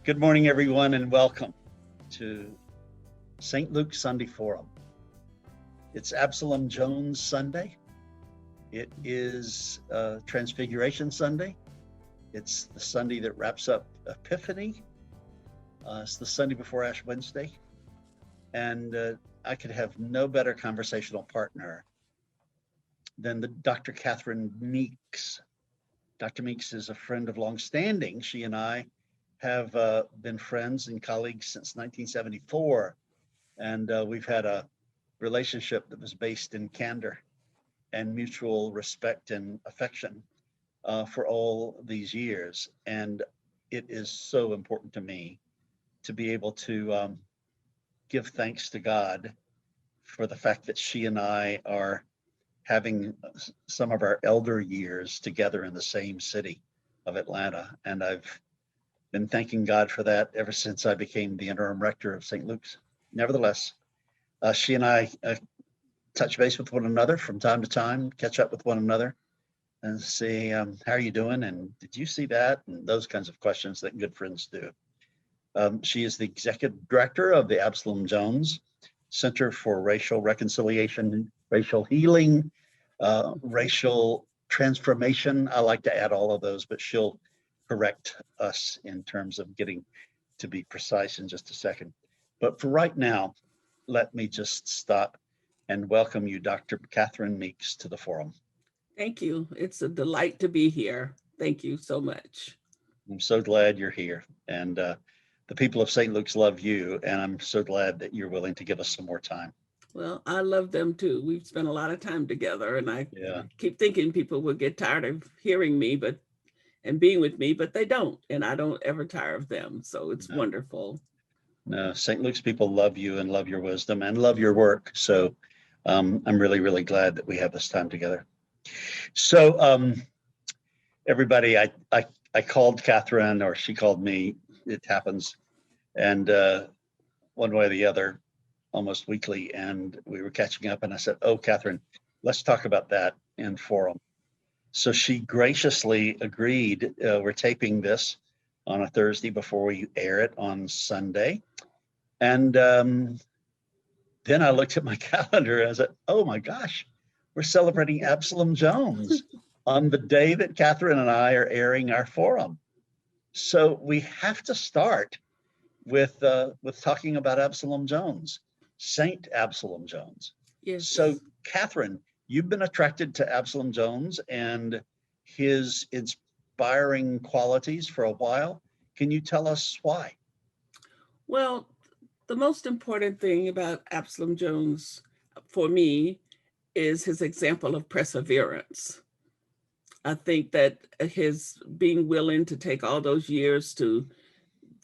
Good morning, everyone, and welcome to St. Luke's Sunday Forum. It's Absolam Jones Sunday. It is Transfiguration Sunday. It's the Sunday that wraps up Epiphany. It's the Sunday before Ash Wednesday. And I could have no better conversational partner than the Dr. Catherine Meeks. Dr. Meeks is a friend of long standing. She and I have been friends and colleagues since 1974. And we've had a relationship that was based in candor and mutual respect and affection for all these years. And it is so important to me to be able to give thanks to God for the fact that she and I are having some of our elder years together in the same city of Atlanta. And I've been thanking God for that ever since I became the interim rector of St. Luke's. Nevertheless, she and I touch base with one another from time to time, catch up with one another and say, how are you doing? And did you see that? And those kinds of questions that good friends do. She is the executive director of the Absalom Jones Center for Racial Reconciliation, Racial Healing, Racial Transformation. I like to add all of those, but she'll correct us in terms of getting to be precise in just a second. But for right now, let me just stop and welcome you, Dr. Catherine Meeks, to the forum. Thank you. It's a delight to be here. Thank you so much. I'm so glad you're here. And the people of St. Luke's love you, and I'm so glad that you're willing to give us some more time. Well, I love them too. We've spent a lot of time together, and I keep thinking people will get tired of hearing me and being with me, but they don't, and I don't ever tire of them. So it's wonderful. No, St. Luke's people love you and love your wisdom and love your work. So I'm really, really glad that we have this time together. So everybody, I called Catherine, or she called me. It happens, and one way or the other, almost weekly, and we were catching up, and I said, oh, Catherine, let's talk about that in forum. So she graciously agreed. We're taping this on a Thursday before we air it on Sunday. And then I looked at my calendar and I said, oh my gosh, we're celebrating Absolam Jones on the day that Catherine and I are airing our forum. So we have to start with talking about Absolam Jones, Saint Absolam Jones. Yes. So Catherine, you've been attracted to Absolam Jones and his inspiring qualities for a while. Can you tell us why? Well, the most important thing about Absolom Jones for me is his example of perseverance. I think that his being willing to take all those years to,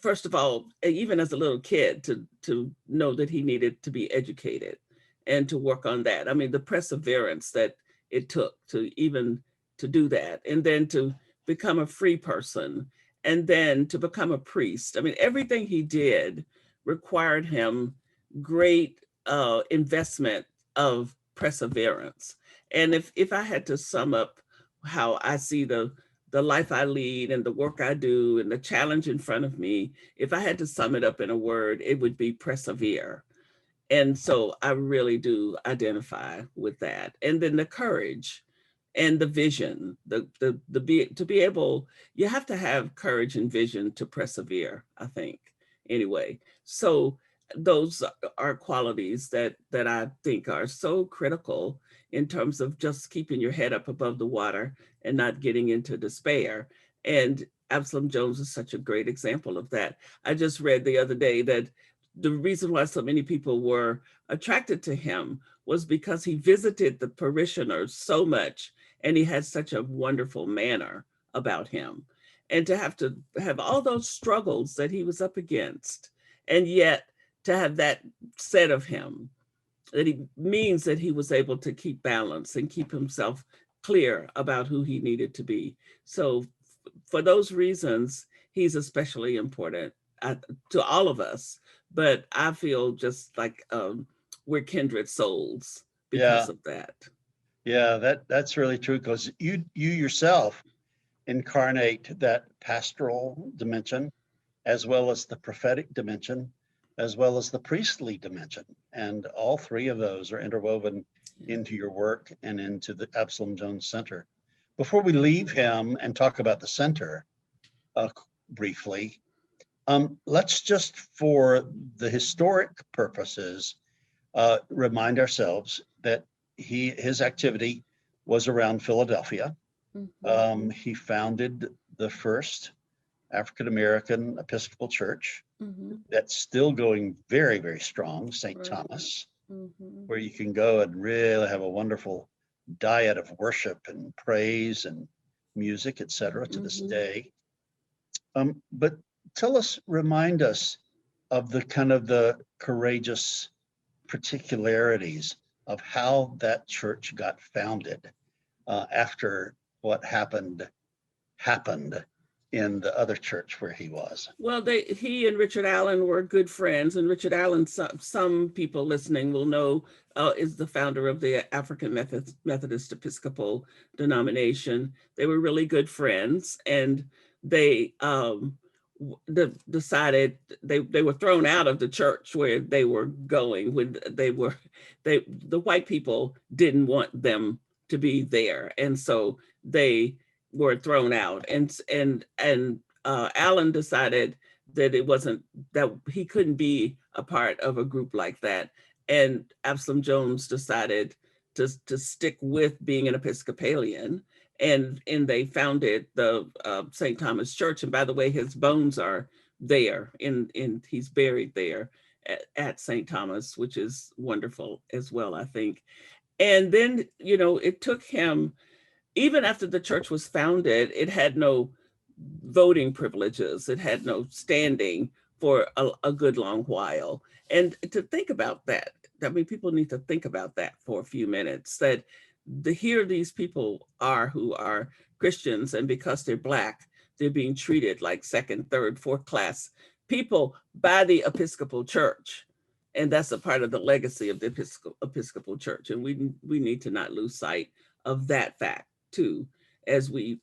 first of all, even as a little kid, to know that he needed to be educated and to work on that. I mean, the perseverance that it took to even to do that, and then to become a free person, and then to become a priest. I mean, everything he did required him great investment of perseverance. And if I had to sum up how I see the life I lead and the work I do and the challenge in front of me, if I had to sum it up in a word, it would be persevere. And so I really do identify with that. And then the courage and the vision, to be able, you have to have courage and vision to persevere, I think, anyway. So those are qualities that I think are so critical in terms of just keeping your head up above the water and not getting into despair. And Absolam Jones is such a great example of that. I just read the other day that the reason why so many people were attracted to him was because he visited the parishioners so much and he had such a wonderful manner about him. And to have all those struggles that he was up against, and yet to have that said of him, that he means that he was able to keep balance and keep himself clear about who he needed to be. So for those reasons, he's especially important to all of us. But I feel just like we're kindred souls because of that. Yeah, that's really true, because you yourself incarnate that pastoral dimension as well as the prophetic dimension, as well as the priestly dimension. And all three of those are interwoven into your work and into the Absalom Jones Center. Before we leave him and talk about the center briefly, let's just, for the historic purposes, remind ourselves that his activity was around Philadelphia. Mm-hmm. He founded the first African-American Episcopal Church Mm-hmm. that's still going very, very strong, St. Right. Thomas, Mm-hmm. where you can go and really have a wonderful diet of worship and praise and music, etc., to this Mm-hmm. day. But remind us of the kind of the courageous particularities of how that church got founded after what happened in the other church where he was. Well, he and Richard Allen were good friends, and Richard Allen, some people listening will know, is the founder of the African Methodist Episcopal denomination. They were really good friends, and they decided they were thrown out of the church where they were going when the white people didn't want them to be there, and so they were thrown out, and Allen decided that that he couldn't be a part of a group like that. And Absalom Jones decided to stick with being an Episcopalian. And they founded the St. Thomas Church. And by the way, his bones are there, he's buried there at St. Thomas, which is wonderful as well, I think. And then, it took him, even after the church was founded, it had no voting privileges. It had no standing for a good long while. And to think about that, I mean, people need to think about that for a few minutes, that here these people are who are Christians, and because they're Black, they're being treated like second, third, fourth class people by the Episcopal Church. And that's a part of the legacy of the Episcopal Church. And we need to not lose sight of that fact too, as we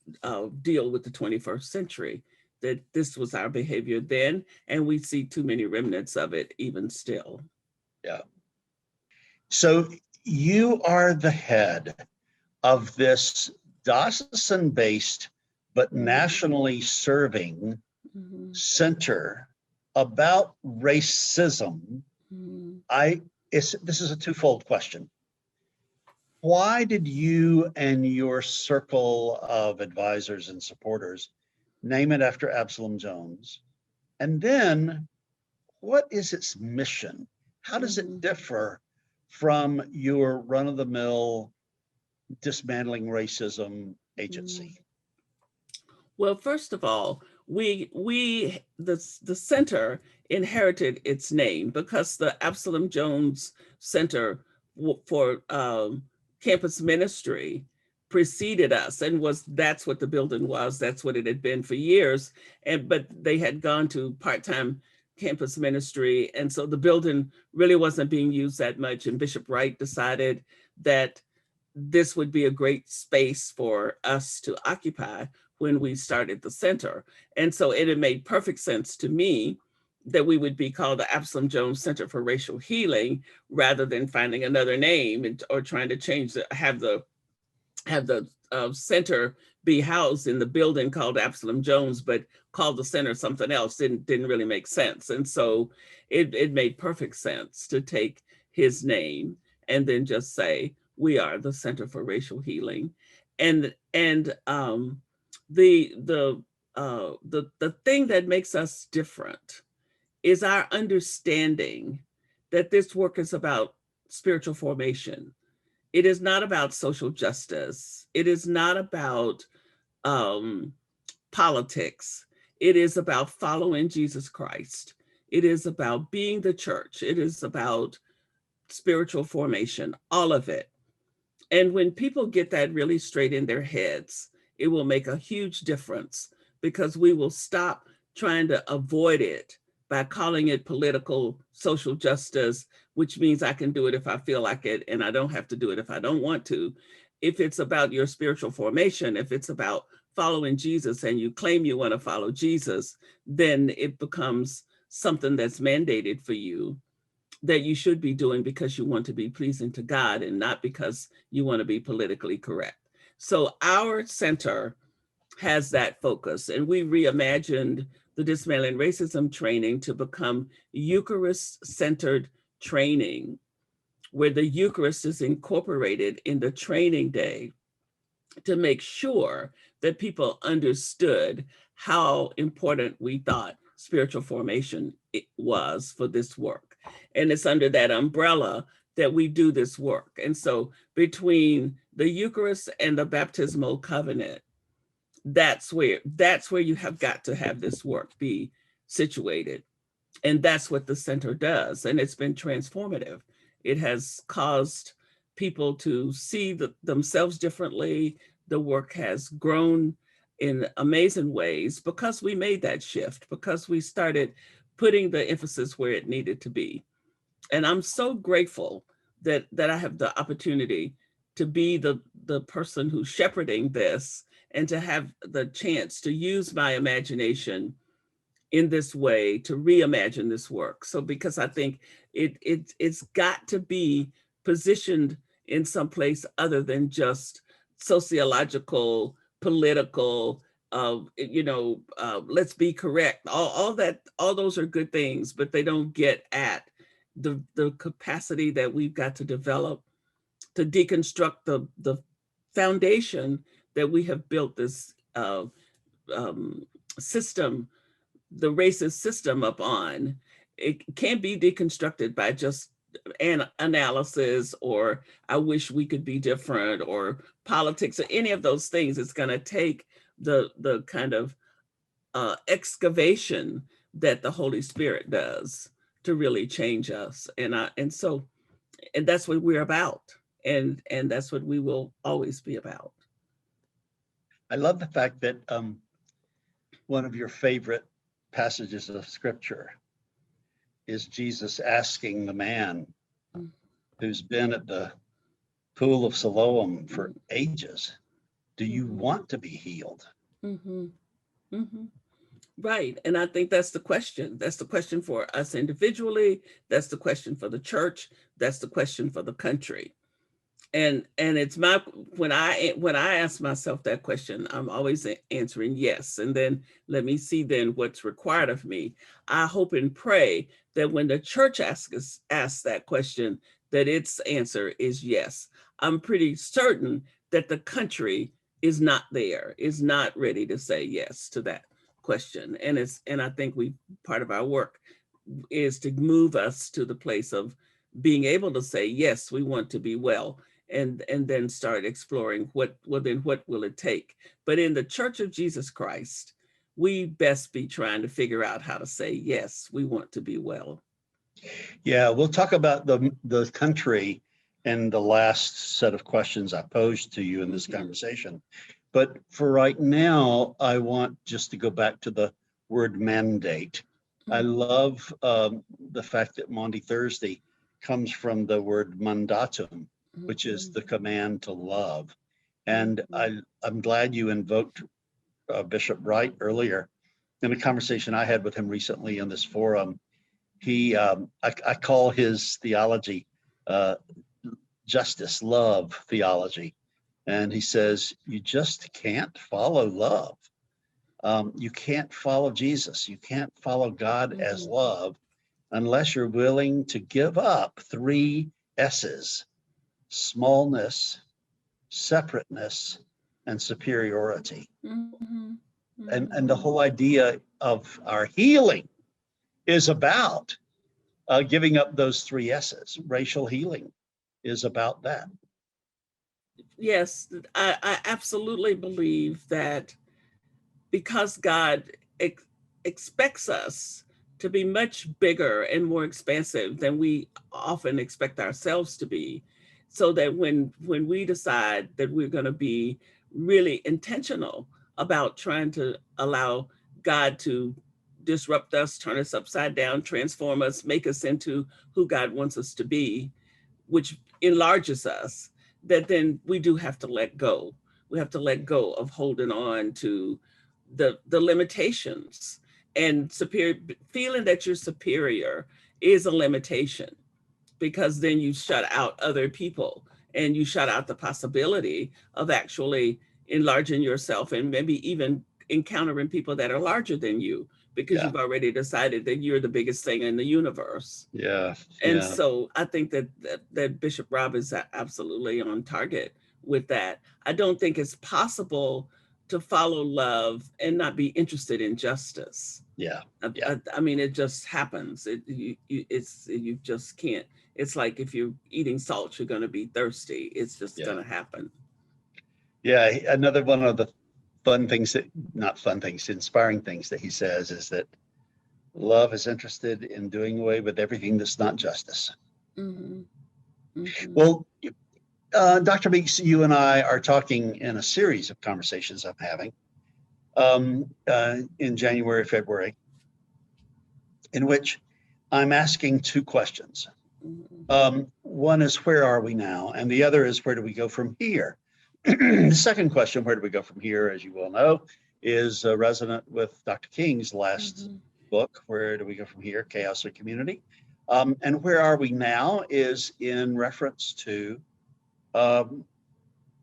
deal with the 21st century, that this was our behavior then, and we see too many remnants of it even still. Yeah. So you are the head of this diocesan-based but nationally serving center about racism. This is a twofold question. Why did you and your circle of advisors and supporters name it after Absalom Jones? And then, what is its mission? How does it differ from your run-of-the-mill dismantling racism agency? Well, first of all, the center inherited its name because the Absolam Jones Center for campus ministry preceded us, and that's what the building was. That's what it had been for years. But they had gone to part-time campus ministry, and so the building really wasn't being used that much. And Bishop Wright decided that this would be a great space for us to occupy when we started the center. And so it had made perfect sense to me that we would be called the Absolam Jones Center for Racial Healing, rather than finding another name or trying to have the center be housed in the building called Absalom Jones, but call the center something else. Didn't really make sense. And so it made perfect sense to take his name and then just say, we are the Center for Racial Healing. And the thing that makes us different is our understanding that this work is about spiritual formation. It is not about social justice. It is not about politics. It is about following Jesus Christ. It is about being the church. It is about spiritual formation, all of it. And when people get that really straight in their heads, it will make a huge difference, because we will stop trying to avoid it by calling it political social justice, which means I can do it if I feel like it, and I don't have to do it if I don't want to. If it's about your spiritual formation, if it's about following Jesus and you claim you want to follow Jesus, then it becomes something that's mandated for you that you should be doing because you want to be pleasing to God and not because you want to be politically correct. So our center has that focus, and we reimagined the Dismantling Racism training to become Eucharist-centered training, where the Eucharist is incorporated in the training day to make sure that people understood how important we thought spiritual formation it was for this work. And it's under that umbrella that we do this work. And so between the Eucharist and the baptismal covenant, that's where you have got to have this work be situated. And that's what the center does. And it's been transformative. It has caused people to see themselves differently. The work has grown in amazing ways because we made that shift, because we started putting the emphasis where it needed to be. And I'm so grateful that I have the opportunity to be the person who's shepherding this and to have the chance to use my imagination in this way to reimagine this work. So because I think it's got to be positioned in some place other than just sociological, political, let's be correct. All those are good things, but they don't get at the capacity that we've got to develop to deconstruct the foundation that we have built this system, the racist system upon. It can't be deconstructed by just an analysis or I wish we could be different or politics or any of those things. It's going to take the kind of excavation that the Holy Spirit does to really change us. And that's what we're about. And that's what we will always be about. I love the fact that one of your favorite passages of scripture is Jesus asking the man who's been at the pool of Siloam for ages, do you want to be healed? Mm-hmm. Mm-hmm. Right. And I think that's the question. That's the question for us individually. That's the question for the church. That's the question for the country. And it's when I ask myself that question, I'm always answering yes. And then let me see then what's required of me. I hope and pray that when the church asks that question, that its answer is yes. I'm pretty certain that the country is not ready to say yes to that question. And I think part of our work is to move us to the place of being able to say, yes, we want to be well. And then start exploring what will it take? But in the Church of Jesus Christ, we best be trying to figure out how to say, yes, we want to be well. Yeah, we'll talk about the country and the last set of questions I posed to you in this conversation. But for right now, I want just to go back to the word mandate. I love the fact that Maundy Thursday comes from the word mandatum, which is the command to love. And I'm glad you invoked Bishop Wright earlier. In a conversation I had with him recently in this forum, I call his theology justice, love theology. And he says, you just can't follow love. You can't follow Jesus. You can't follow God as love unless you're willing to give up 3 S's: smallness, separateness, and superiority. And the whole idea of our healing is about giving up those 3 S's. Racial healing is about that. Yes, I absolutely believe that because God expects us to be much bigger and more expansive than we often expect ourselves to be, so that when we decide that we're going to be really intentional about trying to allow God to disrupt us, turn us upside down, transform us, make us into who God wants us to be, which enlarges us, that then we do have to let go. We have to let go of holding on to the limitations, and feeling that you're superior is a limitation, because then you shut out other people and you shut out the possibility of actually enlarging yourself and maybe even encountering people that are larger than you, because Yeah. you've already decided that you're the biggest thing in the universe. Yeah. And Yeah. so I think that Bishop Rob is absolutely on target with that. I don't think it's possible to follow love and not be interested in justice. Yeah. Yeah. I mean, it just happens. You just can't. It's like if you're eating salt, you're going to be thirsty. It's just Yeah. going to happen. Yeah. Another one of the fun things not fun things, inspiring things that he says is that love is interested in doing away with everything that's not justice. Mm-hmm. Mm-hmm. Well, Dr. Meeks, you and I are talking in a series of conversations I'm having in January, February, in which I'm asking two questions. One is, where are we now? And the other is, where do we go from here? The second question, where do we go from here, as you well know, is resonant with Dr. King's last book, Where Do We Go From Here? Chaos or Community? And where are we now is in reference to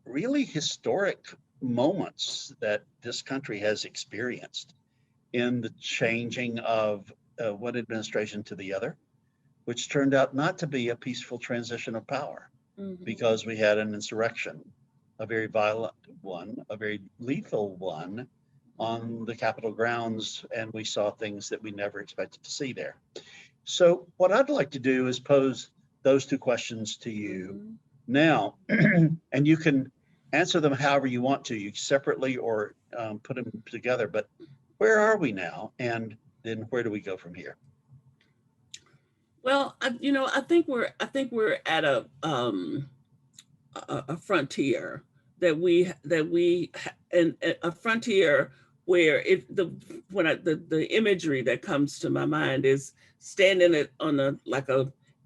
really historic moments that this country has experienced in the changing of one administration to the other, which turned out not to be a peaceful transition of power, because we had an insurrection, a very violent one, a very lethal one on the Capitol grounds, and we saw things that we never expected to see there. So what I'd like to do is pose those two questions to you now, and you can answer them however you want to, you separately or put them together. But where are we now, and then where do we go from here? Well, I think we're at a frontier and a frontier where the imagery that comes to my mind is standing on a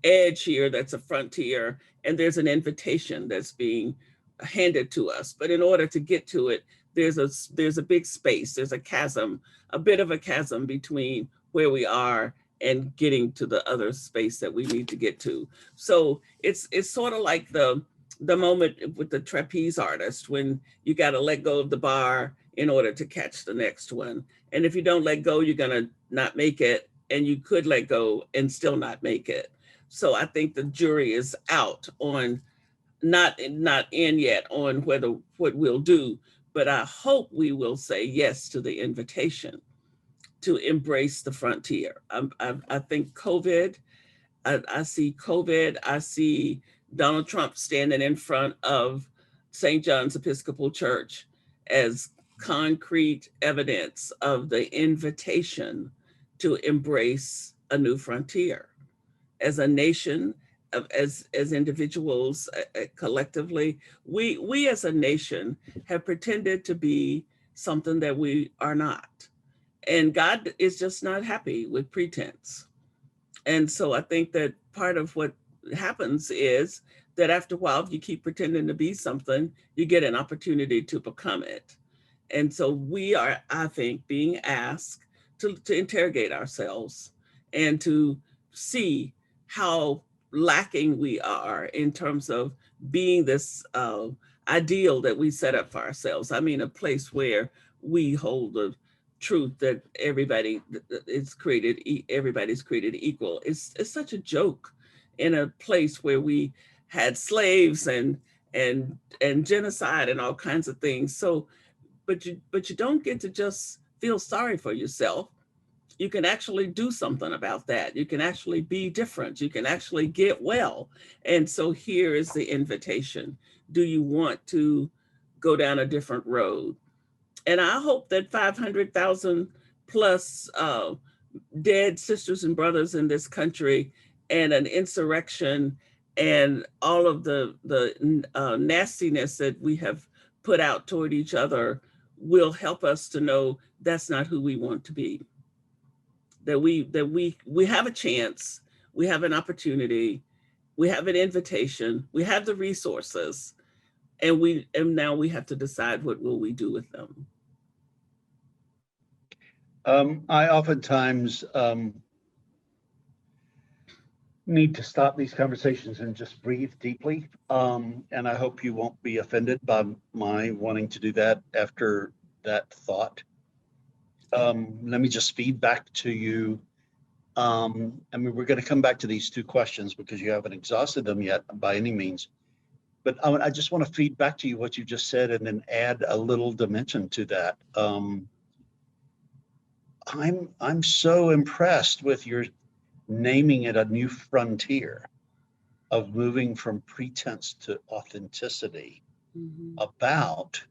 edge here that's a frontier, and there's an invitation that's being handed to us. But in order to get to it, there's a big space, there's a bit of a chasm between where we are and getting to the other space that we need to get to. So it's sort of like the moment with the trapeze artist, when you got to let go of the bar in order to catch the next one. And if you don't let go, you're going to not make it. And you could let go and still not make it. So I think the jury is out on, not in yet on what we'll do, but I hope we will say yes to the invitation to embrace the frontier. I think COVID, I see COVID, I see Donald Trump standing in front of St. John's Episcopal Church as concrete evidence of the invitation to embrace a new frontier. As a nation, as individuals, collectively, we as a nation have pretended to be something that we are not. And God is just not happy with pretense. And so I think that part of what happens is that after a while, if you keep pretending to be something, you get an opportunity to become it. And so we are, I think, being asked to interrogate ourselves and to see how lacking we are in terms of being this ideal that we set up for ourselves. I mean, a place where we hold the truth that everybody's created equal. It's such a joke in a place where we had slaves and genocide and all kinds of things. So, but you don't get to just feel sorry for yourself. You can actually do something about that. You can actually be different. You can actually get well. And so here is the invitation. Do you want to go down a different road? And I hope that 500,000 plus dead sisters and brothers in this country, and an insurrection, and all of the nastiness that we have put out toward each other will help us to know that's not who we want to be. That we have a chance, we have an opportunity, we have an invitation, we have the resources, and now we have to decide what will we do with them. I oftentimes need to stop these conversations and just breathe deeply. And I hope you won't be offended by my wanting to do that after that thought. Let me just feed back to you. I mean, we're going to come back to these two questions because you haven't exhausted them yet by any means. But I just want to feed back to you what you just said and then add a little dimension to that. I'm so impressed with your naming it a new frontier of moving from pretense to authenticity about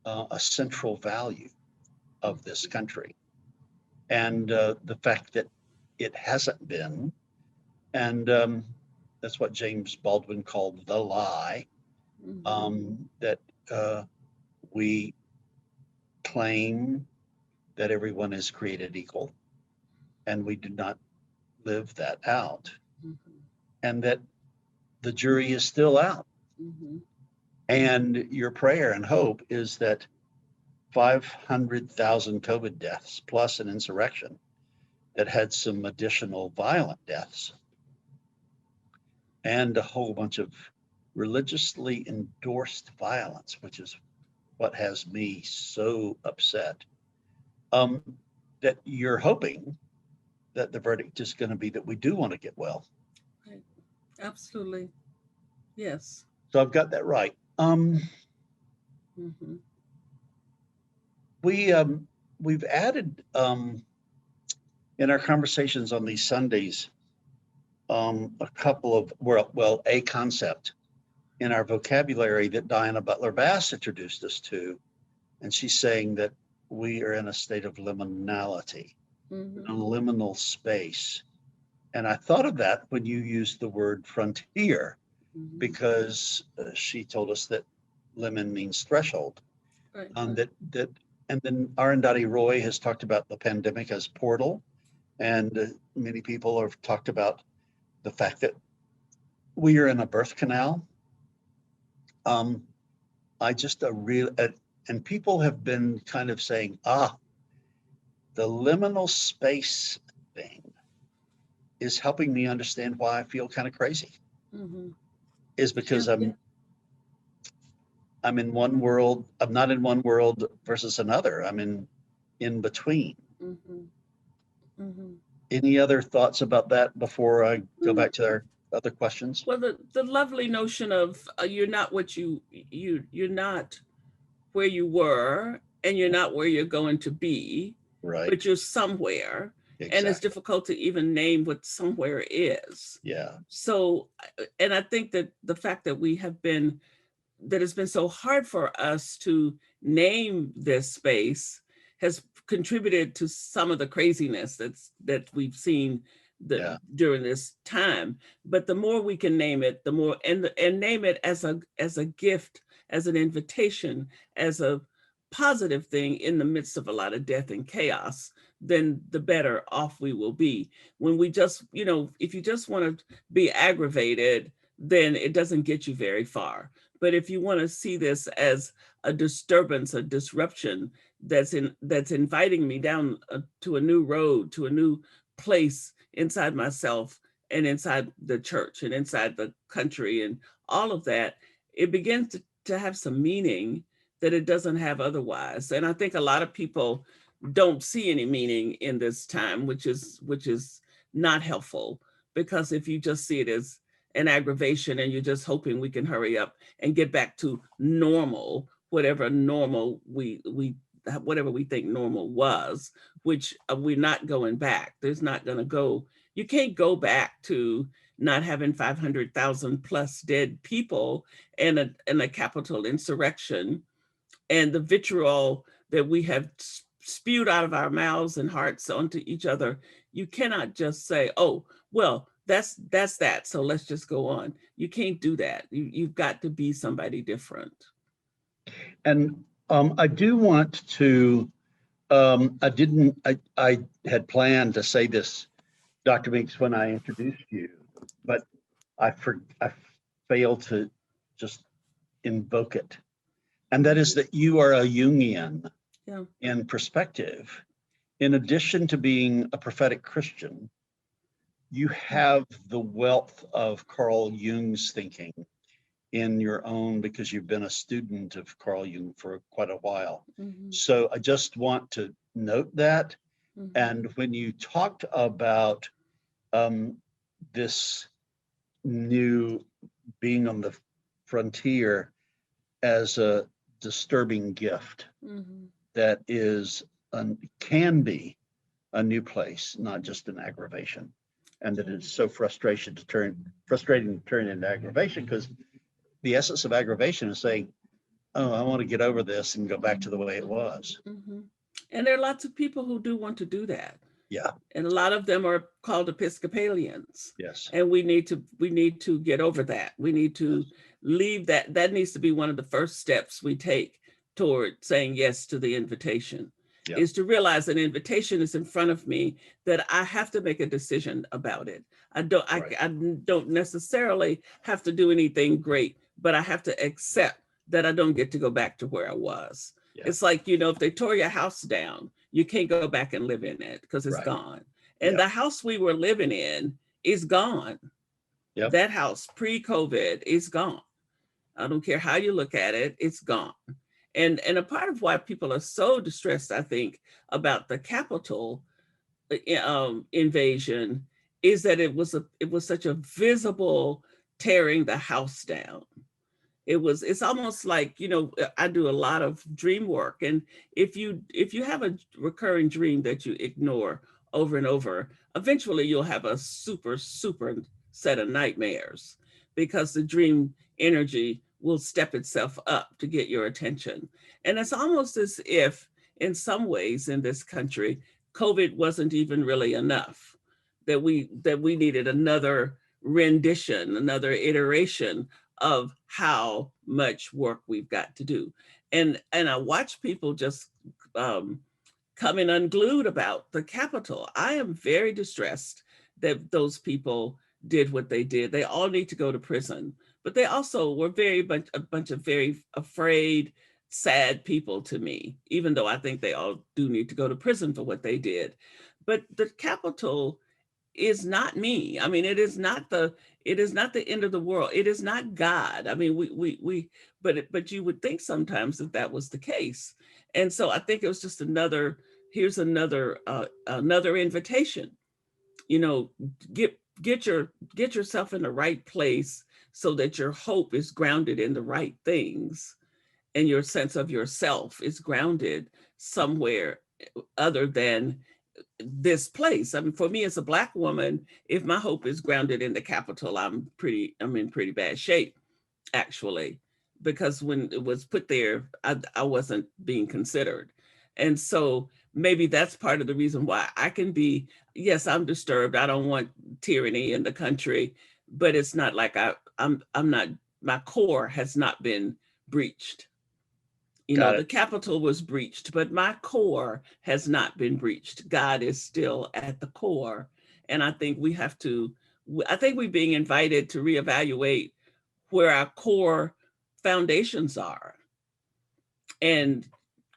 a central value of this country. And the fact that it hasn't been, and that's what James Baldwin called the lie, that we claim that everyone is created equal, and we do not live that out, and that the jury is still out. And your prayer and hope is that 500,000 COVID deaths plus an insurrection that had some additional violent deaths and a whole bunch of religiously endorsed violence, which is what has me so upset, that you're hoping that the verdict is going to be that we do want to get well. Right. Absolutely. Yes. So I've got that right. We've added in our conversations on these Sundays a couple of, well, a concept in our vocabulary that Diana Butler Bass introduced us to, and she's saying that we are in a state of liminality, a liminal space. And I thought of that when you used the word frontier, because she told us that limin means threshold. Right. And then Arundhati Roy has talked about the pandemic as portal, and many people have talked about the fact that we are in a birth canal. And people have been kind of saying, the liminal space thing is helping me understand why I feel kind of crazy. Is because I'm in one world. I'm not in one world versus another. I'm in between. Any other thoughts about that before I go back to our other questions? Well, the lovely notion of you're not what you're not where you were, and you're not where you're going to be, right? But you're somewhere. Exactly. And it's difficult to even name what somewhere is. Yeah. So, and I think that the fact that it's been so hard for us to name this space has contributed to some of the craziness that we've seen during this time. But the more we can name it, the more, and name it as a gift, as an invitation, as a positive thing in the midst of a lot of death and chaos, then the better off we will be. When we just, if you just want to be aggravated, then it doesn't get you very far. But if you want to see this as a disturbance, a disruption that's inviting me down to a new road, to a new place inside myself and inside the church and inside the country and all of that, it begins to have some meaning that it doesn't have otherwise. And I think a lot of people don't see any meaning in this time, which is not helpful, because if you just see it as an aggravation and you're just hoping we can hurry up and get back to normal, whatever normal whatever we think normal was, which we're not going back. There's not going to go, you can't go back to not having 500,000 plus dead people and a capital insurrection and the vitriol that we have spewed out of our mouths and hearts onto each other. You cannot just say, oh, well, that's that, so let's just go on. You can't do that. You've got to be somebody different. And I do want to, I had planned to say this, Dr. Meeks, when I introduced you, but I failed to just invoke it. And that is that you are a Jungian Yeah. in perspective. In addition to being a prophetic Christian, you have the wealth of Carl Jung's thinking in your own, because you've been a student of Carl Jung for quite a while. Mm-hmm. So I just want to note that. Mm-hmm. And when you talked about this new being on the frontier as a disturbing gift Mm-hmm. that is can be a new place, not just an aggravation, and that it's so frustrating to turn into aggravation, because the essence of aggravation is saying, oh, I want to get over this and go back to the way it was. Mm-hmm. And there are lots of people who do want to do that. Yeah. And a lot of them are called Episcopalians. Yes. And we need to get over that. We need to leave that. That needs to be one of the first steps we take toward saying yes to the invitation. Yeah. Is to realize an invitation is in front of me, that I have to make a decision about it. I don't necessarily have to do anything great, but I have to accept that I don't get to go back to where I was. Yeah. It's like, if they tore your house down, you can't go back and live in it because it's gone. And the house we were living in is gone. Yep. That house pre-COVID is gone. I don't care how you look at it, it's gone. And a part of why people are so distressed, I think, about the Capitol invasion is that it was such a visible tearing the house down. It's almost like, I do a lot of dream work. And if you have a recurring dream that you ignore over and over, eventually you'll have a super set of nightmares, because the dream energy will step itself up to get your attention. And it's almost as if, in some ways in this country, COVID wasn't even really enough, that we needed another rendition, another iteration of how much work we've got to do. And I watch people just coming unglued about the Capitol. I am very distressed that those people did what they did. They all need to go to prison, but they also were a bunch of very afraid, sad people to me, even though I think they all do need to go to prison for what they did. But the Capitol is not me. I mean, it is not the end of the world. It is not God. I mean, but you would think sometimes that was the case. And so I think it was just here's another invitation, get yourself in the right place so that your hope is grounded in the right things, and your sense of yourself is grounded somewhere other than this place. I mean, for me as a Black woman, if my hope is grounded in the Capitol, I'm in pretty bad shape, actually, because when it was put there, I wasn't being considered. And so maybe that's part of the reason why I can be, yes, I'm disturbed. I don't want tyranny in the country, but it's not like I'm not, my core has not been breached. The Capitol was breached, but my core has not been breached. God is still at the core. And I think we're being invited to reevaluate where our core foundations are. And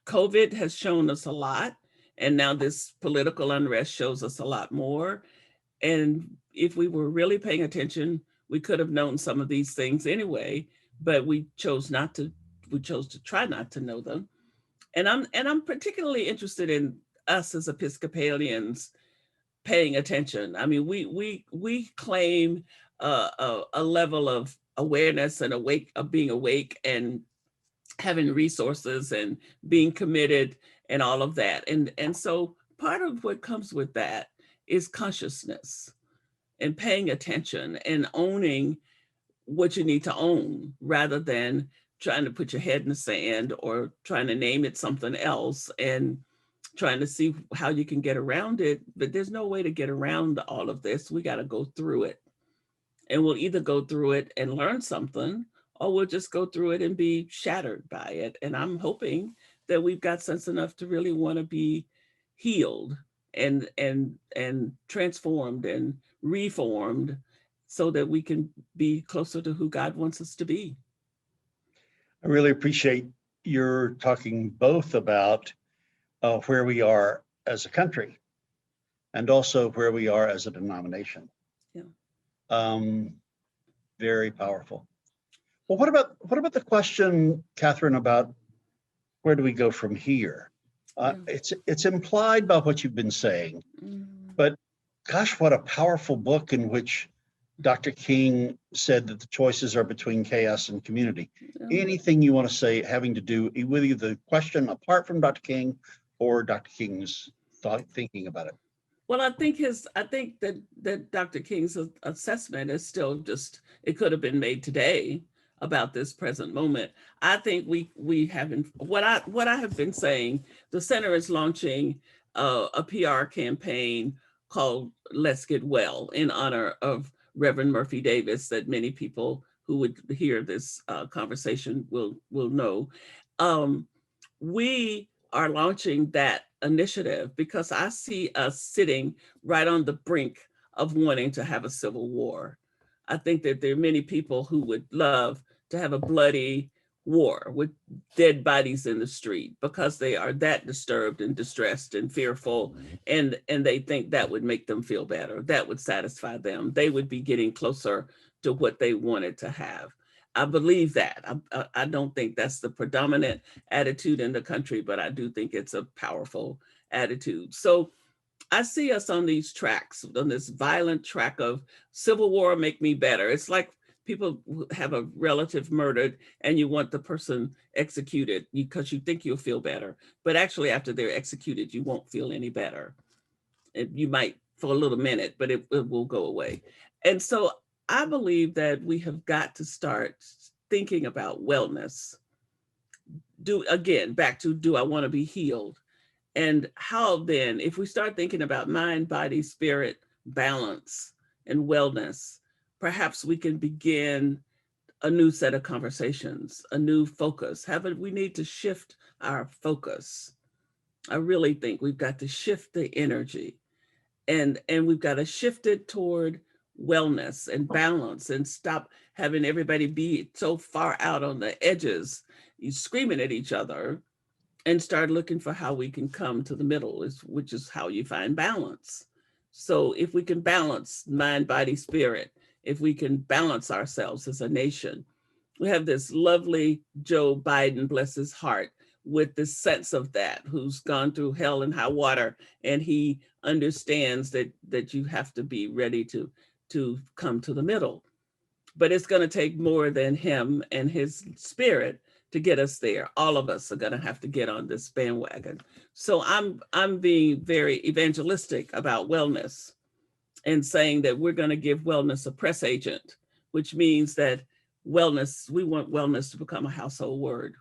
COVID has shown us a lot. And now this political unrest shows us a lot more. And if we were really paying attention, we could have known some of these things anyway, but we chose to try not to know them. And I'm particularly interested in us as Episcopalians paying attention. I mean, we claim a level of awareness and being awake and having resources and being committed and all of that. And so part of what comes with that is consciousness and paying attention and owning what you need to own, rather than trying to put your head in the sand or trying to name it something else and trying to see how you can get around it. But there's no way to get around all of this. We got to go through it. And we'll either go through it and learn something, or we'll just go through it and be shattered by it. And I'm hoping that we've got sense enough to really want to be healed and transformed and reformed, so that we can be closer to who God wants us to be. I really appreciate your talking both about where we are as a country and also where we are as a denomination. Yeah. Very powerful. Well, what about the question, Catherine, about where do we go from here? Yeah. It's implied by what you've been saying, but gosh, what a powerful book in which Dr. King said that the choices are between chaos and community. Yeah. Anything you want to say having to do with either the question apart from Dr. King or Dr. King's thinking about it? Well, I think that Dr. King's assessment is still just, it could have been made today about this present moment. I think we haven't, what I have been saying, the center is launching a PR campaign called Let's Get Well in honor of Reverend Murphy Davis, that many people who would hear this conversation will know. We are launching that initiative because I see us sitting right on the brink of wanting to have a civil war. I think that there are many people who would love to have a bloody war with dead bodies in the street because they are that disturbed and distressed and fearful, and they think that would make them feel better. That would satisfy them. They would be getting closer to what they wanted to have. I believe that. I don't think that's the predominant attitude in the country, but I do think it's a powerful attitude. So I see us on these tracks, on this violent track of civil war, make me better. It's like people have a relative murdered and you want the person executed because you think you'll feel better. But actually, after they're executed, you won't feel any better. You might for a little minute, but it will go away. And so I believe that we have got to start thinking about wellness. Back to, do I want to be healed? And how then, if we start thinking about mind, body, spirit, balance, and wellness, perhaps we can begin a new set of conversations, a new focus. We need to shift our focus. I really think we've got to shift the energy, and we've got to shift it toward wellness and balance, and stop having everybody be so far out on the edges, screaming at each other, and start looking for how we can come to the middle, which is how you find balance. So if we can balance mind, body, spirit, if we can balance ourselves as a nation, we have this lovely Joe Biden, bless his heart, with this sense of that, who's gone through hell and high water, and he understands that you have to be ready to come to the middle. But it's going to take more than him and his spirit to get us there. All of us are going to have to get on this bandwagon. So I'm being very evangelistic about wellness and saying that we're going to give wellness a press agent, which means that wellness, we want wellness to become a household word.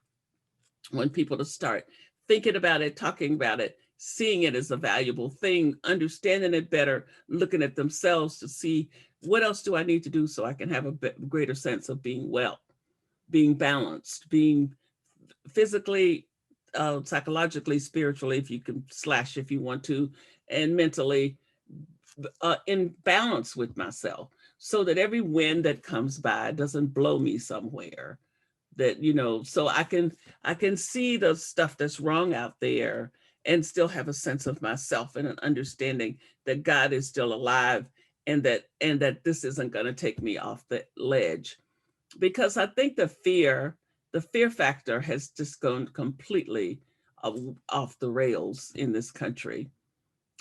We want people to start thinking about it, talking about it, seeing it as a valuable thing, understanding it better, looking at themselves to see what else do I need to do so I can have a greater sense of being well, being balanced, being physically, psychologically, spiritually, if you can slash if you want to, and mentally in balance with myself, so that every wind that comes by doesn't blow me somewhere. That, so I can see the stuff that's wrong out there and still have a sense of myself and an understanding that God is still alive, and that this isn't going to take me off the ledge. Because I think the fear factor has just gone completely off the rails in this country.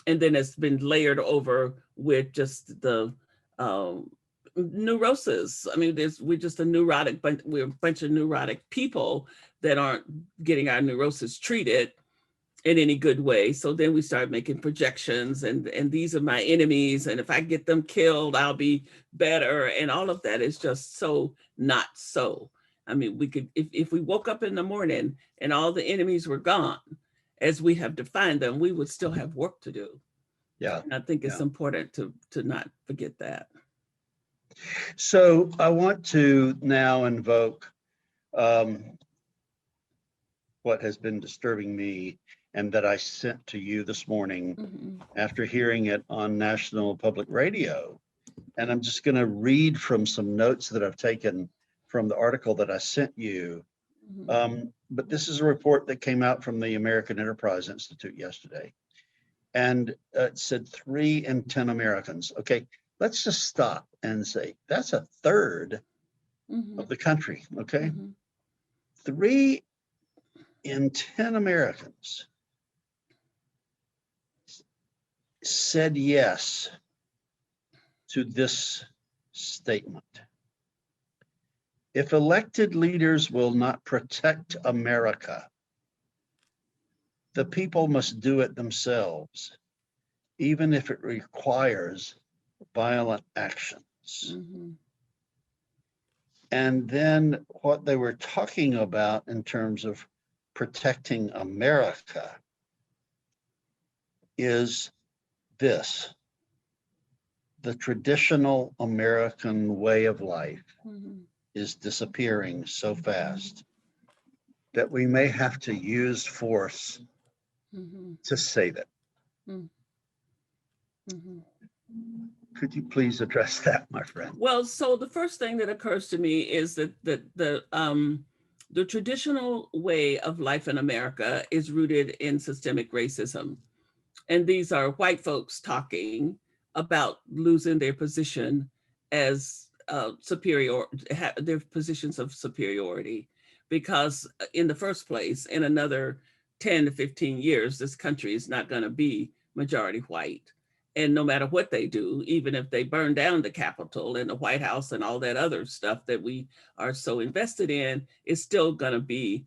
And then it's been layered over with just the neurosis. I mean, we're just we're a bunch of neurotic people that aren't getting our neurosis treated in any good way. So then we start making projections, and these are my enemies, and if I get them killed, I'll be better. And all of that is just so not so. I mean, we could, if we woke up in the morning and all the enemies were gone, as we have defined them, we would still have work to do. Yeah. And I think it's important to not forget that. So I want to now invoke what has been disturbing me and that I sent to you this morning after hearing it on National Public Radio. And I'm just going to read from some notes that I've taken from the article that I sent you. But this is a report that came out from the American Enterprise Institute yesterday. And it said 3 in 10 Americans. Okay, let's just stop and say that's a third of the country. Okay, 3 in 10 Americans said yes to this statement. If elected leaders will not protect America, the people must do it themselves, even if it requires violent actions. And then what they were talking about in terms of protecting America is this: the traditional American way of life is disappearing so fast that we may have to use force to save it. Could you please address that, my friend? Well, so the first thing that occurs to me is that the traditional way of life in America is rooted in systemic racism. And these are white folks talking about losing their position as superior, their positions of superiority, because in the first place, in another 10 to 15 years, this country is not going to be majority white. And no matter what they do, even if they burn down the Capitol and the White House and all that other stuff that we are so invested in, it's still going to be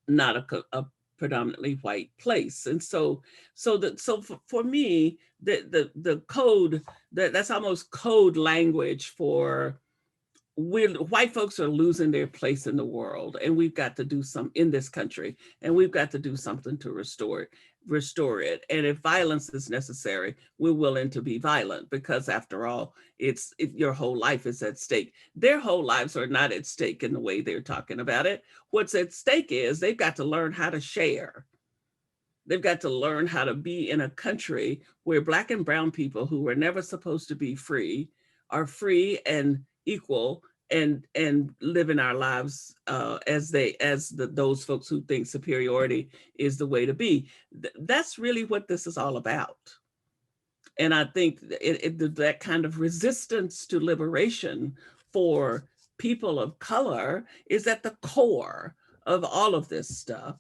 not a predominantly white place. And so for me, the code, that's almost code language for white folks are losing their place in the world, and we've got to do some in this country, and we've got to do something to restore it. And if violence is necessary, we're willing to be violent, because after all, your whole life is at stake. Their whole lives are not at stake in the way they're talking about it. What's at stake is they've got to learn how to share. They've got to learn how to be in a country where Black and brown people who were never supposed to be free are free and equal and living our lives as those folks who think superiority is the way to be. That's really what this is all about. And I think that kind of resistance to liberation for people of color is at the core of all of this stuff.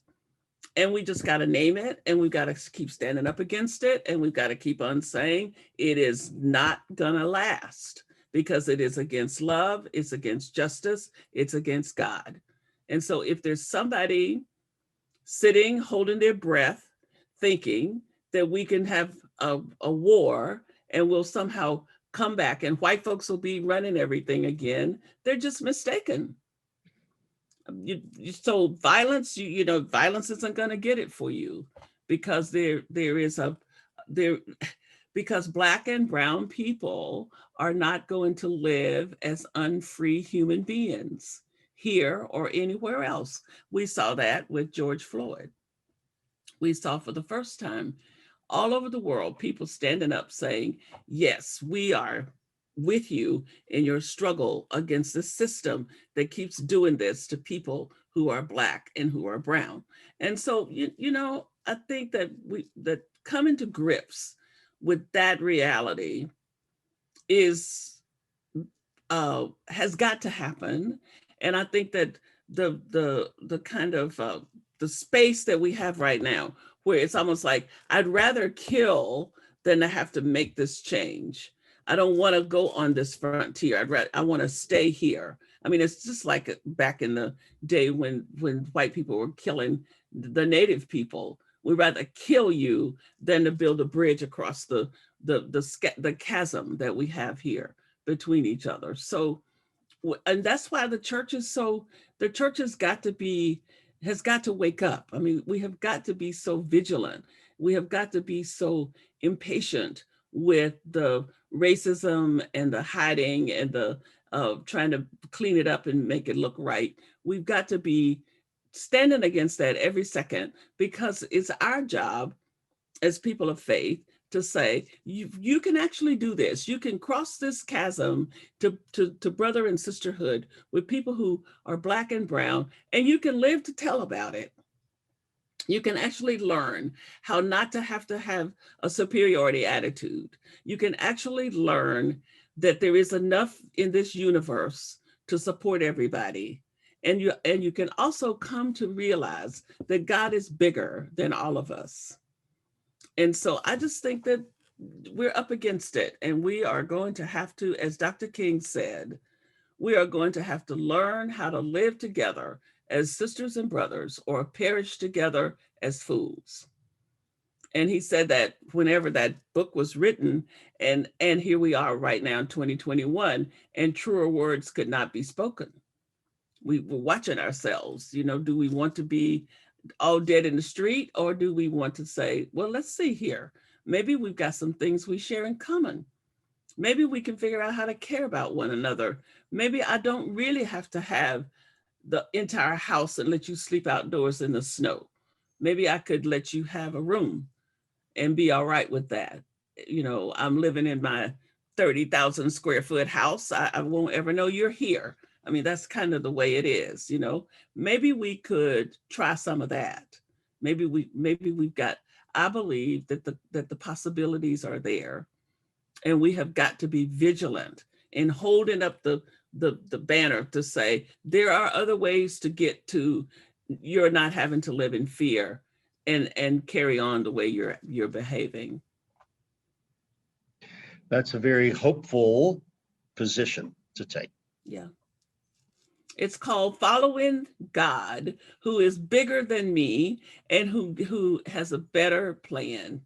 And we just got to name it, and we've got to keep standing up against it, and we've got to keep on saying it is not gonna last, because it is against love, it's against justice, it's against God. And so if there's somebody sitting, holding their breath, thinking that we can have a war and we'll somehow come back and white folks will be running everything again, they're just mistaken. So violence, violence isn't going to get it for you, because because Black and brown people are not going to live as unfree human beings here or anywhere else. We saw that with George Floyd. We saw for the first time all over the world people standing up saying, yes, we are with you in your struggle against the system that keeps doing this to people who are Black and who are brown. And so, I think that that coming to grips with that reality has got to happen. And I think that the kind of the space that we have right now, where it's almost like I'd rather kill than to have to make this change. I don't want to go on this frontier. I want to stay here. I mean, it's just like back in the day when white people were killing the native people. We'd rather kill you than to build a bridge across the chasm that we have here between each other. So, and that's why the church has got to wake up. I mean, we have got to be so vigilant. We have got to be so impatient with the racism and the hiding and the trying to clean it up and make it look right. We've got to be standing against that every second, because it's our job as people of faith to say, you can actually do this. You can cross this chasm to brother and sisterhood with people who are Black and brown, and you can live to tell about it. You can actually learn how not to have a superiority attitude. You can actually learn that there is enough in this universe to support everybody. And you can also come to realize that God is bigger than all of us. And so I just think that we're up against it, and we are going to have to, as Dr. King said, we are going to have to learn how to live together as sisters and brothers, or perish together as fools. And he said that whenever that book was written, and here we are right now in 2021, and truer words could not be spoken. We were watching ourselves, do we want to be all dead in the street, or do we want to say, well, let's see here. Maybe we've got some things we share in common. Maybe we can figure out how to care about one another. Maybe I don't really have to have the entire house and let you sleep outdoors in the snow. Maybe I could let you have a room and be all right with that. I'm living in my 30,000 square foot house. I won't ever know you're here. I mean, that's kind of the way it is, Maybe we could try some of that. Maybe we've got, I believe that the possibilities are there, and we have got to be vigilant in holding up the banner to say, there are other ways to get to, you're not having to live in fear and carry on the way you're behaving. That's a very hopeful position to take. Yeah. It's called following God, who is bigger than me and who has a better plan.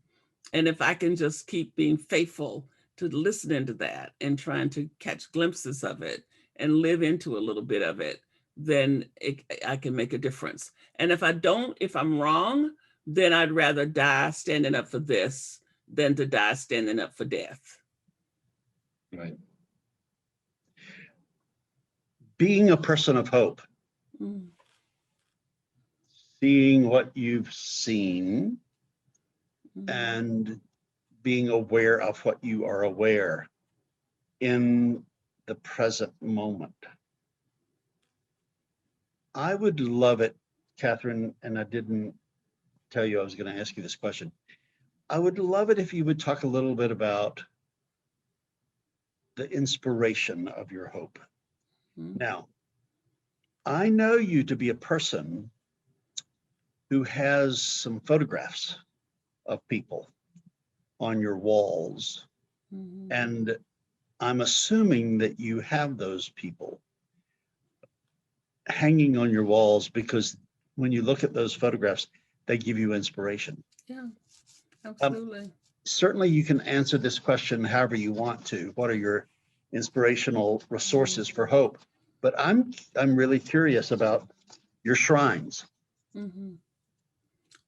And if I can just keep being faithful to listening to that and trying to catch glimpses of it and live into a little bit of it, then I can make a difference. And if I'm wrong, then I'd rather die standing up for this than to die standing up for death. Right. Being a person of hope, seeing what you've seen, and being aware of what you are aware in the present moment. I would love it, Catherine, and I didn't tell you I was going to ask you this question. I would love it if you would talk a little bit about the inspiration of your hope. Now, I know you to be a person who has some photographs of people on your walls. And I'm assuming that you have those people hanging on your walls because when you look at those photographs, they give you inspiration. Yeah, absolutely. Certainly you can answer this question however you want to. What are your inspirational resources for hope? But I'm really curious about your shrines.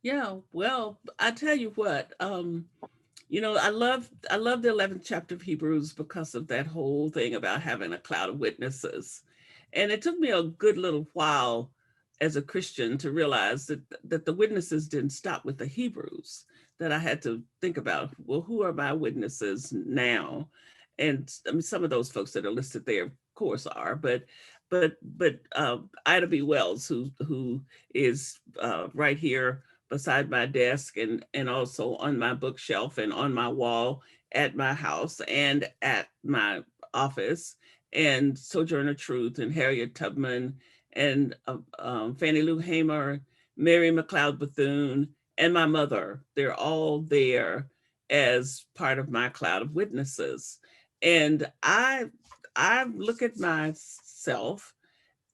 Yeah, well, I tell you what, I love the 11th chapter of Hebrews because of that whole thing about having a cloud of witnesses. And it took me a good little while as a Christian to realize that the witnesses didn't stop with the Hebrews, that I had to think about, well, who are my witnesses now? And I mean, some of those folks that are listed there, of course, are, but Ida B. Wells, who is right here beside my desk and also on my bookshelf and on my wall at my house and at my office, and Sojourner Truth and Harriet Tubman and Fannie Lou Hamer, Mary McLeod Bethune, and my mother. They're all there as part of my cloud of witnesses. And I look at myself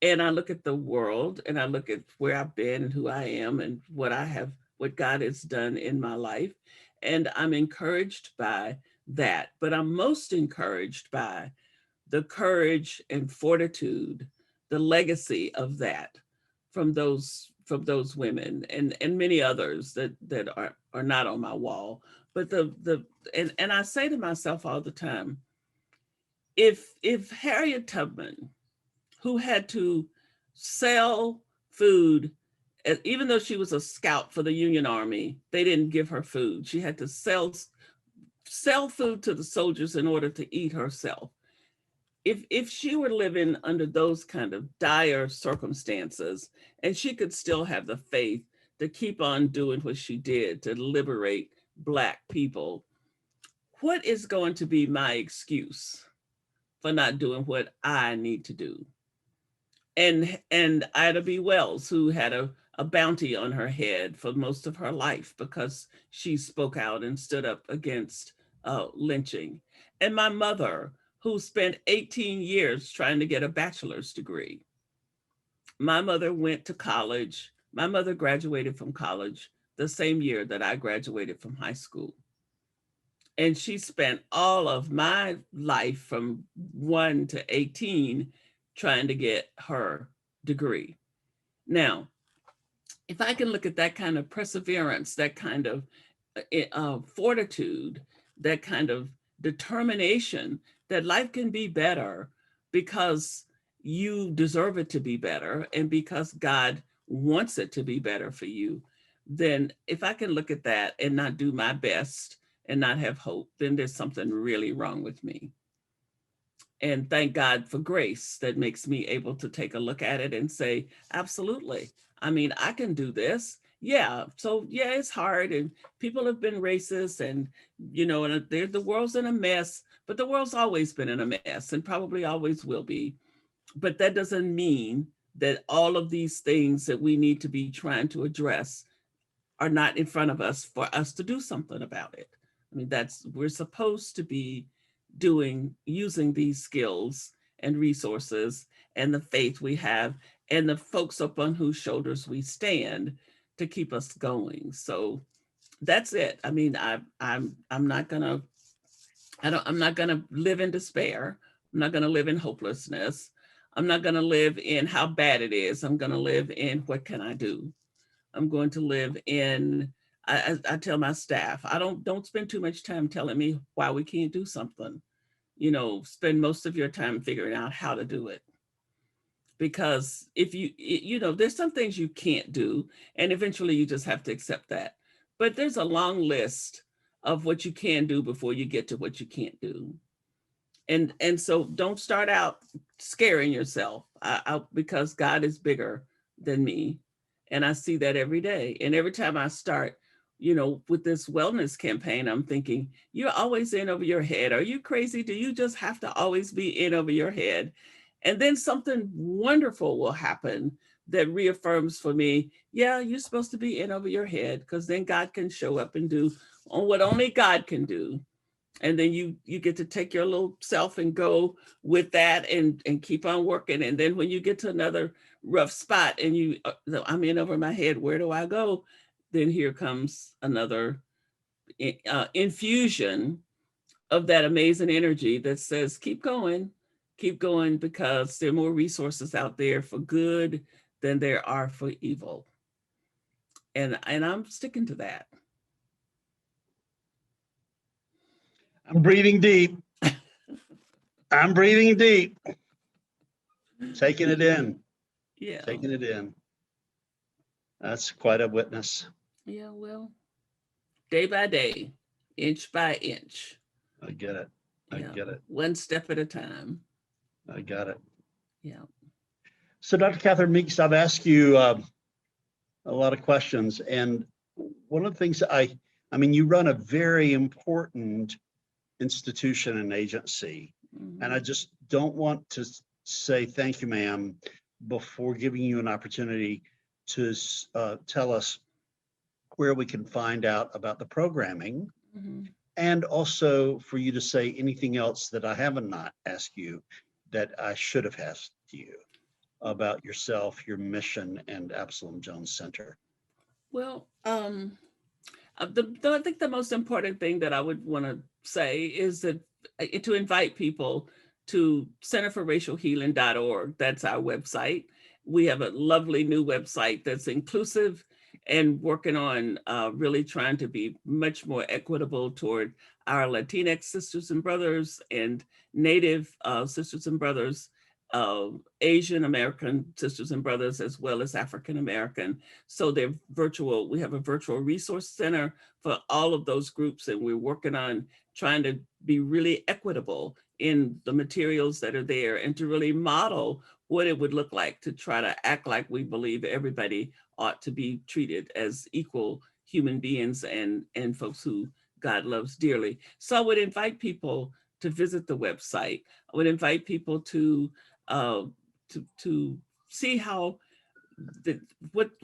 and I look at the world and I look at where I've been and who I am and what God has done in my life. And I'm encouraged by that, but I'm most encouraged by the courage and fortitude, the legacy of that from those women and many others that are not on my wall. But and I say to myself all the time, if Harriet Tubman, who had to sell food, even though she was a scout for the Union Army, they didn't give her food. She had to sell sell food to the soldiers in order to eat herself. If she were living under those kind of dire circumstances, and she could still have the faith to keep on doing what she did to liberate Black people, what is going to be my excuse for not doing what I need to do? And Ida B. Wells, who had a bounty on her head for most of her life because she spoke out and stood up against lynching. And my mother, who spent 18 years trying to get a bachelor's degree. My mother went to college. My mother graduated from college the same year that I graduated from high school. And she spent all of my life from 1 to 18 trying to get her degree. Now, if I can look at that kind of perseverance, that kind of fortitude, that kind of determination that life can be better because you deserve it to be better and because God wants it to be better for you, then if I can look at that and not do my best and not have hope, then there's something really wrong with me. And thank God for grace that makes me able to take a look at it and say, absolutely. I mean, I can do this. Yeah. So yeah, it's hard and people have been racist and, and the world's in a mess, but the world's always been in a mess and probably always will be. But that doesn't mean that all of these things that we need to be trying to address are not in front of us for us to do something about it. I mean, we're supposed to be using these skills and resources and the faith we have and the folks upon whose shoulders we stand to keep us going. So that's it. I mean, I'm not gonna live in despair. I'm not gonna live in hopelessness. I'm not gonna live in how bad it is. I'm gonna live in what can I do? I'm going to live in, I tell my staff, don't spend too much time telling me why we can't do something. Spend most of your time figuring out how to do it. Because if there's some things you can't do, and eventually you just have to accept that. But there's a long list of what you can do before you get to what you can't do. And so don't start out scaring yourself because God is bigger than me. And I see that every day. And every time I start, with this wellness campaign, I'm thinking, you're always in over your head. Are you crazy? Do you just have to always be in over your head? And then something wonderful will happen that reaffirms for me, yeah, you're supposed to be in over your head, because then God can show up and do on what only God can do. And then you get to take your little self and go with that and keep on working. And then when you get to another rough spot and I'm in over my head, where do I go? Then here comes another infusion of that amazing energy that says, keep going, because there are more resources out there for good than there are for evil. And I'm sticking to that. I'm breathing deep. I'm breathing deep. Taking it in. Yeah. Taking it in. That's quite a witness. Yeah, well, day by day, inch by inch. I get it. I get it. One step at a time. I got it. Yeah. So, Dr. Catherine Meeks, I've asked you a lot of questions. And one of the things I mean, you run a very important institution and agency. Mm-hmm. And I just don't want to say thank you, ma'am, before giving you an opportunity to tell us where we can find out about the programming. Mm-hmm. And also for you to say anything else that I haven't not asked you that I should have asked you about yourself, your mission, and Absalom Jones Center. Well, I think the most important thing that I would want to say is that to invite people to centerforracialhealing.org. That's our website. We have a lovely new website that's inclusive and working on really trying to be much more equitable toward our Latinx sisters and brothers and Native sisters and brothers Asian American sisters and brothers as well as African American. So they're virtual. We have a virtual resource center for all of those groups, and we're working on trying to be really equitable in the materials that are there and to really model what it would look like to try to act like we believe everybody ought to be treated as equal human beings and folks who God loves dearly. So I would invite people to visit the website. I would invite people uh, to see how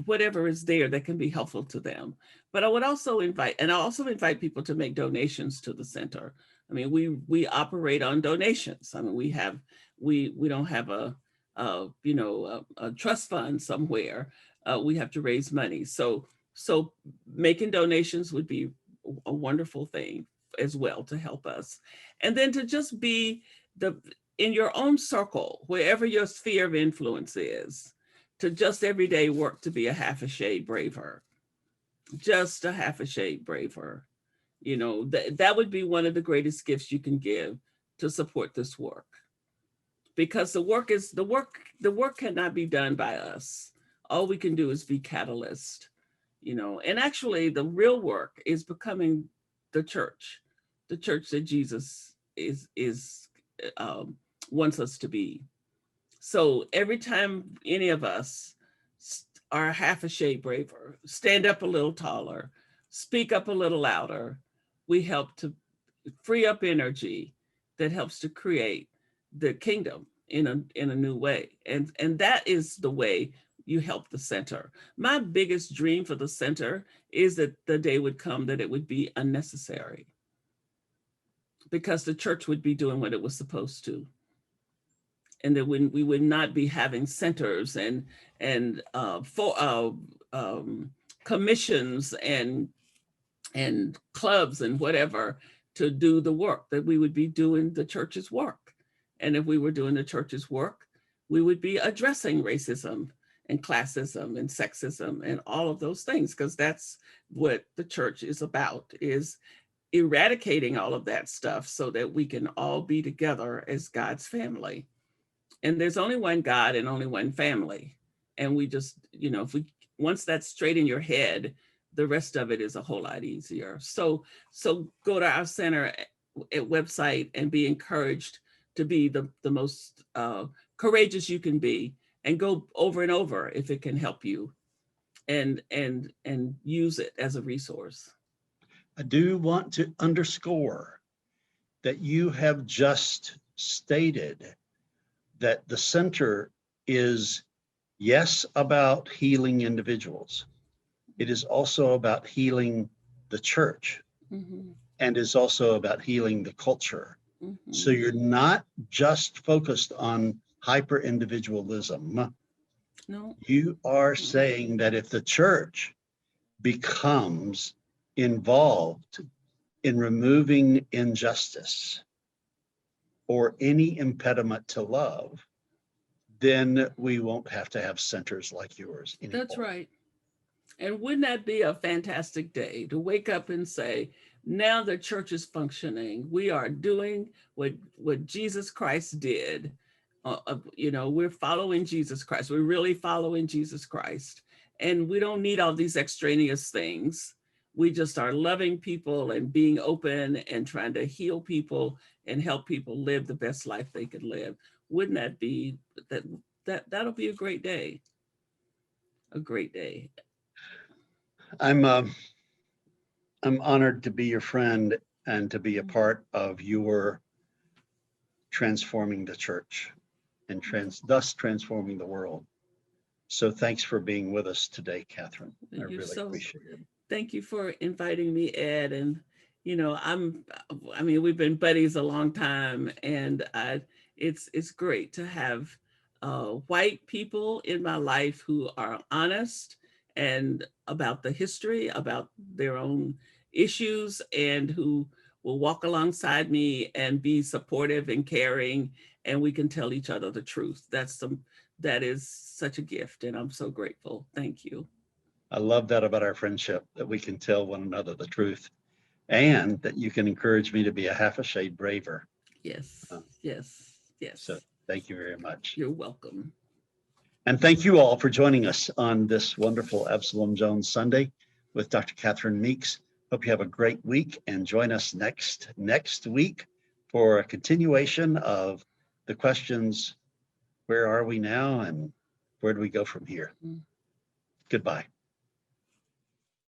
whatever is there that can be helpful to them. But I would also invite people to make donations to the center. I mean, we operate on donations. I mean, we don't have a trust fund somewhere. We have to raise money. So making donations would be a wonderful thing as well to help us. And then to just be in your own circle, wherever your sphere of influence is, to just every day work to be a half a shade braver, just a half a shade braver. You know, that would be one of the greatest gifts you can give to support this work. Because the work cannot be done by us. All we can do is be catalyst, you know, and actually the real work is becoming the church that Jesus is wants us to be. So every time any of us are half a shade braver, stand up a little taller, speak up a little louder, we help to free up energy that helps to create the kingdom in a new way. And that is the way you help the center. My biggest dream for the center is that the day would come that it would be unnecessary, because the church would be doing what it was supposed to, and that we would not be having centers and commissions and clubs and whatever to do the work, that we would be doing the church's work. And if we were doing the church's work, we would be addressing racism and classism and sexism and all of those things, because that's what the church is about, is eradicating all of that stuff so that we can all be together as God's family. And there's only one God and only one family. And we just, you know, if we, once that's straight in your head, the rest of it is a whole lot easier. So go to our center website and be encouraged to be the most courageous you can be, and go over and over if it can help you, and use it as a resource. I do want to underscore that you have just stated that the center is, yes, about healing individuals. It is also about healing the church, Mm-hmm. and is also about healing the culture. Mm-hmm. So you're not just focused on hyper individualism. No. You are saying that if the church becomes involved in removing injustice or any impediment to love, then we won't have to have centers like yours anymore. That's right. And wouldn't that be a fantastic day to wake up and say, now the church is functioning. We are doing what Jesus Christ did. You know, we're following Jesus Christ. We're really following Jesus Christ. And we don't need all these extraneous things. We just are loving people and being open and trying to heal people and help people live the best life they could live. Wouldn't that be, that'll be a great day. A great day. I'm honored to be your friend and to be a part of your transforming the church and thus transforming the world. So thanks for being with us today, Catherine. I really appreciate it. Thank you for inviting me, Ed. And, you know, I mean, we've been buddies a long time, and it's great to have white people in my life who are honest and about the history, about their own issues, and who will walk alongside me and be supportive and caring, and we can tell each other the truth. That is such a gift, and I'm so grateful. Thank you. I love that about our friendship, that we can tell one another the truth, and that you can encourage me to be a half a shade braver. Yes, yes, yes. So Thank you very much. You're welcome. And thank you all for joining us on this wonderful Absalom Jones Sunday with Dr. Catherine Meeks. Hope you have a great week and join us next week for a continuation of the questions, where are we now and where do we go from here? Goodbye.